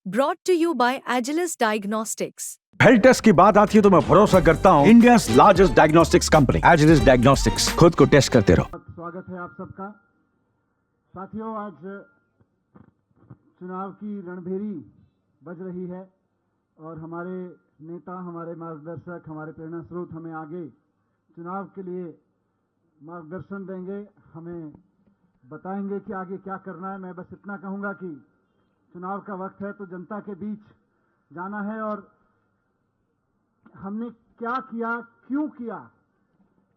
Brought to you by Agilus Diagnostics. Health test की बात आती है तो मैं भरोसा करता हूँ India largest diagnostics company Agilus diagnostics. खुद को टेस्ट करते रहो। स्वागत है आप सबका। साथियों, आज चुनाव की रणभेरी बज रही है और हमारे नेता, हमारे मार्गदर्शक, हमारे प्रेरणा स्रोत हमें आगे चुनाव के लिए मार्गदर्शन देंगे, हमें बताएंगे कि आगे क्या करना है। मैं बस इतना कहूंगा कि चुनाव का वक्त है तो जनता के बीच जाना है और हमने क्या किया, क्यों किया,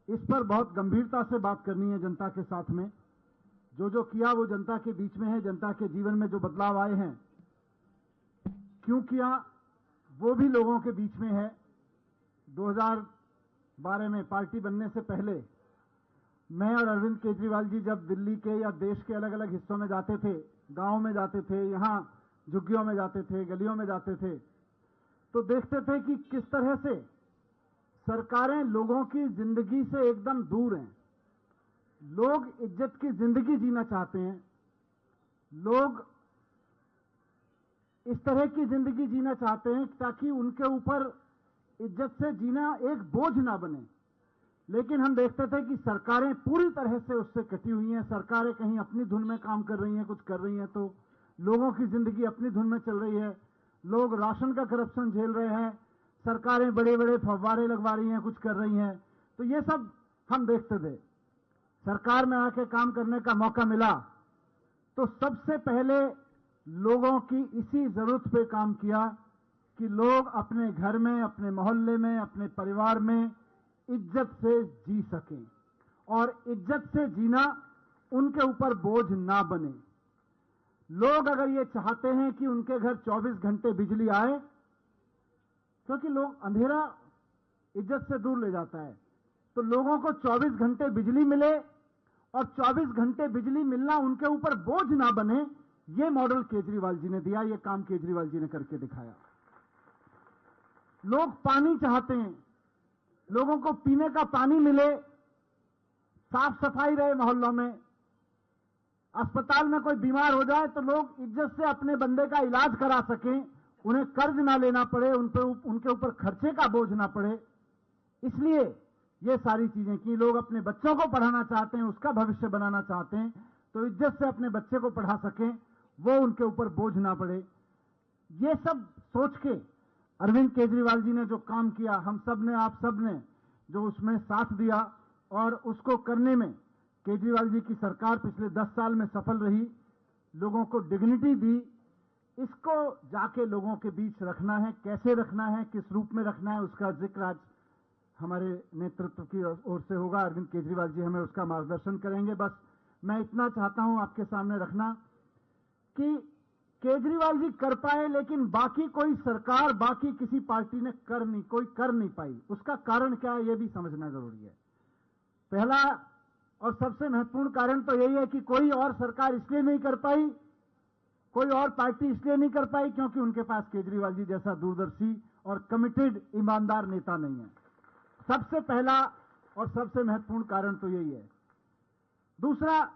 इस पर बहुत गंभीरता से बात करनी है जनता के साथ में। जो किया वो जनता के बीच में है, जनता के जीवन में जो बदलाव आए हैं, क्यों किया वो भी लोगों के बीच में है। 2012 में पार्टी बनने से पहले मैं और अरविंद केजरीवाल जी जब दिल्ली के या देश के अलग अलग हिस्सों में जाते थे, गांव में जाते थे, यहां झुग्गियों में जाते थे, गलियों में जाते थे, तो देखते थे कि किस तरह से सरकारें लोगों की जिंदगी से एकदम दूर हैं। लोग इज्जत की जिंदगी जीना चाहते हैं, लोग इस तरह की जिंदगी जीना चाहते हैं ताकि उनके ऊपर इज्जत से जीना एक बोझ ना बने। लेकिन हम देखते थे कि सरकारें पूरी तरह से उससे कटी हुई हैं। सरकारें कहीं अपनी धुन में काम कर रही हैं, कुछ कर रही हैं, तो लोगों की जिंदगी अपनी धुन में चल रही है। लोग राशन का करप्शन झेल रहे हैं, सरकारें बड़े बड़े फव्वारे लगवा रही हैं, कुछ कर रही हैं। तो ये सब हम देखते थे। सरकार में आके काम करने का मौका मिला तो सबसे पहले लोगों की इसी जरूरत पे काम किया कि लोग अपने घर में, अपने मोहल्ले में, अपने परिवार में इज्जत से जी सकें और इज्जत से जीना उनके ऊपर बोझ ना बने। लोग अगर ये चाहते हैं कि उनके घर 24 घंटे बिजली आए, क्योंकि लोग अंधेरा इज्जत से दूर ले जाता है, तो लोगों को 24 घंटे बिजली मिले और 24 घंटे बिजली मिलना उनके ऊपर बोझ ना बने, ये मॉडल केजरीवाल जी ने दिया, ये काम केजरीवाल जी ने करके दिखाया। लोग पानी चाहते हैं, लोगों को पीने का पानी मिले, साफ सफाई रहे मोहल्लों में, अस्पताल में कोई बीमार हो जाए तो लोग इज्जत से अपने बंदे का इलाज करा सकें, उन्हें कर्ज ना लेना पड़े, उनके ऊपर खर्चे का बोझ ना पड़े। इसलिए ये सारी चीजें की। लोग अपने बच्चों को पढ़ाना चाहते हैं, उसका भविष्य बनाना चाहते हैं, तो इज्जत से अपने बच्चे को पढ़ा सकें, वो उनके ऊपर बोझ ना पड़े। ये सब सोच के अरविंद केजरीवाल जी ने जो काम किया, हम सब ने, आप सब ने जो उसमें साथ दिया और उसको करने में केजरीवाल जी की सरकार पिछले 10 साल में सफल रही, लोगों को डिग्निटी दी। इसको जाके लोगों के बीच रखना है, कैसे रखना है, किस रूप में रखना है, उसका जिक्र आज हमारे नेतृत्व की ओर से होगा। अरविंद केजरीवाल जी हमें उसका मार्गदर्शन करेंगे। बस मैं इतना चाहता हूं आपके सामने रखना कि केजरीवाल जी कर पाए, लेकिन बाकी कोई सरकार, बाकी किसी पार्टी ने कर नहीं पाई। उसका कारण क्या है, यह भी समझना जरूरी है। पहला और सबसे महत्वपूर्ण कारण तो यही है कि कोई और सरकार इसलिए नहीं कर पाई, कोई और पार्टी इसलिए नहीं कर पाई क्योंकि उनके पास केजरीवाल जी जैसा दूरदर्शी और कमिटेड ईमानदार नेता नहीं है। सबसे पहला और सबसे महत्वपूर्ण कारण तो यही है। दूसरा,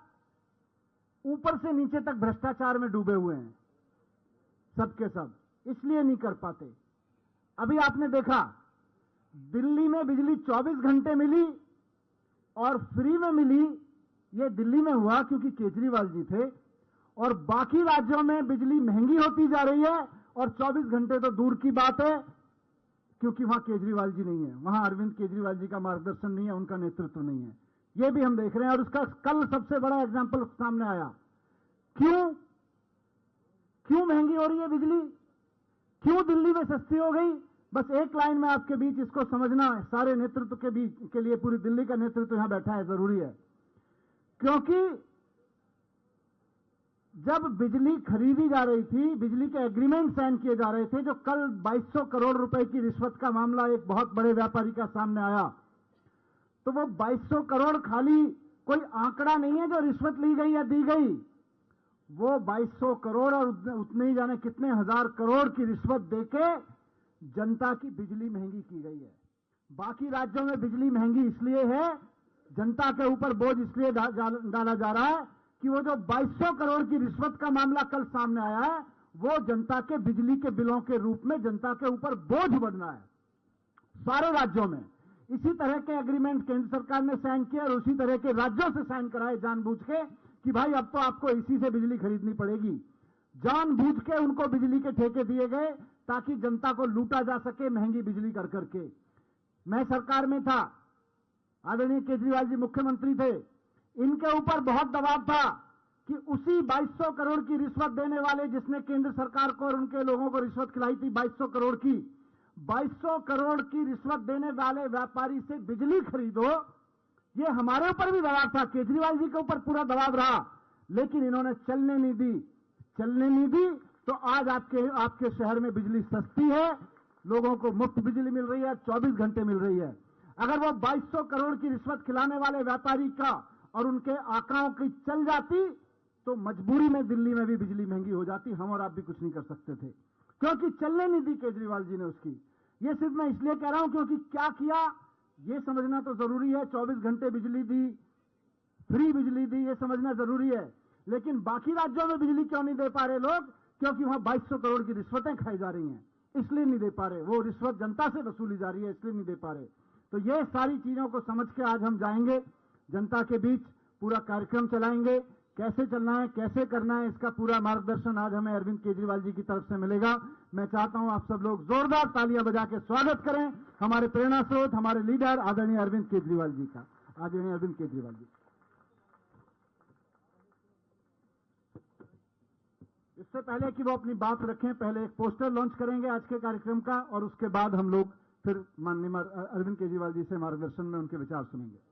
ऊपर से नीचे तक भ्रष्टाचार में डूबे हुए हैं सबके सब, इसलिए नहीं कर पाते। अभी आपने देखा दिल्ली में बिजली 24 घंटे मिली और फ्री में मिली। ये दिल्ली में हुआ क्योंकि केजरीवाल जी थे, और बाकी राज्यों में बिजली महंगी होती जा रही है और 24 घंटे तो दूर की बात है क्योंकि वहां केजरीवाल जी नहीं है, वहां अरविंद केजरीवाल जी का मार्गदर्शन नहीं है, उनका नेतृत्व नहीं है। ये भी हम देख रहे हैं और उसका कल सबसे बड़ा एग्जाम्पल सामने आया। क्यों महंगी हो रही है बिजली, क्यों दिल्ली में सस्ती हो गई? बस एक लाइन में आपके बीच इसको समझना है, सारे नेतृत्व के बीच के लिए, पूरी दिल्ली का नेतृत्व यहां बैठा है, जरूरी है। क्योंकि जब बिजली खरीदी जा रही थी, बिजली के एग्रीमेंट साइन किए जा रहे थे, जो कल 2200 करोड़ रुपए की रिश्वत का मामला एक बहुत बड़े व्यापारी का सामने आया, तो वो 2200 करोड़ खाली कोई आंकड़ा नहीं है जो रिश्वत ली गई या दी गई। वो 2200 करोड़ और उतने ही जाने कितने हजार करोड़ की रिश्वत देके जनता की बिजली महंगी की गई है। बाकी राज्यों में बिजली महंगी इसलिए है, जनता के ऊपर बोझ इसलिए डाला जा रहा है कि वो जो 2200 करोड़ की रिश्वत का मामला कल सामने आया है, वो जनता के बिजली के बिलों के रूप में जनता के ऊपर बोझ बनना है सारे राज्यों में। इसी तरह के एग्रीमेंट केंद्र सरकार ने साइन किया और उसी तरह के राज्यों से साइन कराए जानबूझ के कि भाई अब तो आपको इसी से बिजली खरीदनी पड़ेगी। जानबूझ के उनको बिजली के ठेके दिए गए ताकि जनता को लूटा जा सके महंगी बिजली कर करके। मैं सरकार में था, आदरणीय केजरीवाल जी मुख्यमंत्री थे, इनके ऊपर बहुत दबाव था कि उसी 2200 करोड़ की रिश्वत देने वाले जिसने केंद्र सरकार को और उनके लोगों को रिश्वत खिलाई थी 2200 करोड़ की, 2200 करोड़ की रिश्वत देने वाले व्यापारी से बिजली खरीदो, ये हमारे ऊपर भी दबाव था, केजरीवाल जी के ऊपर पूरा दबाव रहा, लेकिन इन्होंने चलने नहीं दी। तो आज आपके शहर में बिजली सस्ती है, लोगों को मुफ्त बिजली मिल रही है, 24 घंटे मिल रही है। अगर वो 2200 करोड़ की रिश्वत खिलाने वाले व्यापारी का और उनके आंकड़ों की चल जाती तो मजबूरी में दिल्ली में भी बिजली महंगी हो जाती, हम और आप भी कुछ नहीं कर सकते थे, क्योंकि चलने नहीं दी केजरीवाल जी ने उसकी। ये सिर्फ मैं इसलिए कह रहा हूं क्योंकि क्या किया ये समझना तो जरूरी है। 24 घंटे बिजली दी, फ्री बिजली दी, ये समझना जरूरी है, लेकिन बाकी राज्यों में बिजली क्यों नहीं दे पा रहे लोग? क्योंकि वहां 2200 करोड़ की रिश्वतें खाई जा रही हैं, इसलिए नहीं दे पा रहे। वो रिश्वत जनता से वसूली जा रही है, इसलिए नहीं दे पा रहे। तो ये सारी चीजों को समझ के आज हम जाएंगे जनता के बीच, पूरा कार्यक्रम चलाएंगे। कैसे चलना है, कैसे करना है, इसका पूरा मार्गदर्शन आज हमें अरविंद केजरीवाल जी की तरफ से मिलेगा। मैं चाहता हूं आप सब लोग जोरदार तालियां बजा के स्वागत करें हमारे प्रेरणा स्रोत, हमारे लीडर आदरणीय अरविंद केजरीवाल जी का। आदरणीय अरविंद केजरीवाल जी, इससे पहले कि वो अपनी बात रखें, पहले एक पोस्टर लॉन्च करेंगे आज के कार्यक्रम का और उसके बाद हम लोग फिर माननीय अरविंद केजरीवाल जी से मार्गदर्शन में उनके विचार सुनेंगे।